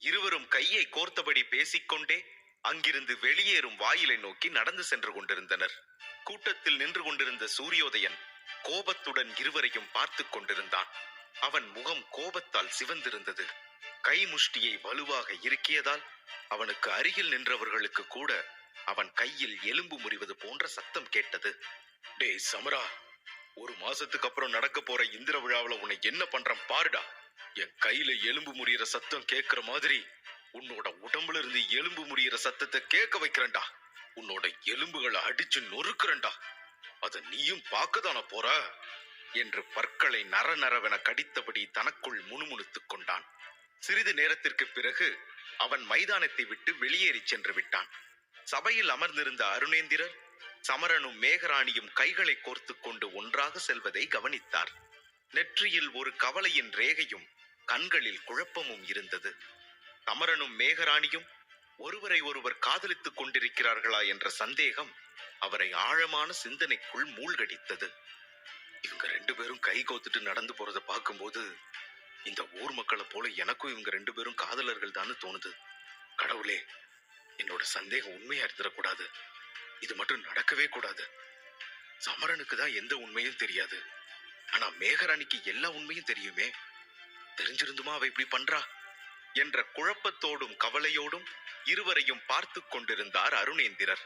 இருவரும் கையை கோர்த்தபடி பேசிக்கொண்டே அங்கிருந்து வெளியேறும் வாயிலை நோக்கி நடந்து சென்று கொண்டிருந்தனர். கூட்டத்தில் நின்று கொண்டிருந்த சூரியோதயன் கோபத்துடன் இருவரையும் பார்த்து கொண்டிருந்தான். அவன் முகம் கோபத்தால் சிவந்திருந்தது. கை முஷ்டியை வலுவாக இறுக்கியதால் அவனுக்கு அருகில் நின்றவர்களுக்கு கூட அவன் கையில் எலும்பு முறிவது போன்ற சத்தம் கேட்டது. டேய் சமரா, ஒரு மாசத்துக்கு அப்புறம் நடக்க போற இந்திர விழாவில உன்னை என்ன பண்றேன் பாருடா. என் கையில எலும்பு முறிகிற சத்தம் கேட்கிற மாதிரி உன்னோட உடம்புல இருந்து எலும்பு முறிகிற சத்தத்தை கேட்க வைக்கிறேன்டா. உன்னோட எலும்புகளை அடிச்சு நொறுக்கிறேன்டா. அத நீயும் பார்க்கதான போற என்று பற்களை நரநரவென கடித்தபடி தனக்குள் முணுமுணுத்துக் கொண்டான். சிறிது நேரத்திற்கு பிறகு அவன் மைதானத்தை விட்டு வெளியேறி சென்று விட்டான். சபையில் அமர்ந்திருந்த அருணேந்திரர் சமரனும் மேகராணியும் கைகளை கோர்த்து கொண்டு ஒன்றாக செல்வதை கவனித்தார். நெற்றியில் ஒரு கவலையின் ரேகையும் கண்களில் குழப்பமும் இருந்தது. சமரனும் மேகராணியும் ஒருவரை ஒருவர் காதலித்துக் கொண்டிருக்கிறார்களா என்ற சந்தேகம் அவரை ஆழமான சிந்தனைக்குள் மூழ்கடித்தது. இவங்க ரெண்டு பேரும் கை கோத்துட்டு நடந்து போறதை பார்க்கும்போது இந்த ஊர் மக்களை போல எனக்கும் இவங்க ரெண்டு பேரும் காதலர்கள் தான் தோணுது. கடவுளே, என்னோட சந்தேகம் உண்மையா இருந்துடக்கூடாது. இது மட்டும் நடக்கவே கூடாது. சமரனுக்கு தான் எந்த உண்மையும் தெரியாது, ஆனா மேகராணிக்கு எல்லா உண்மையும் தெரியுமே. தெரிஞ்சிருந்துமா அவ இப்படி பண்றா என்ற குழப்பத்தோடும் கவலையோடும் இருவரையும் பார்த்து கொண்டிருந்தார் அருணேந்திரர்.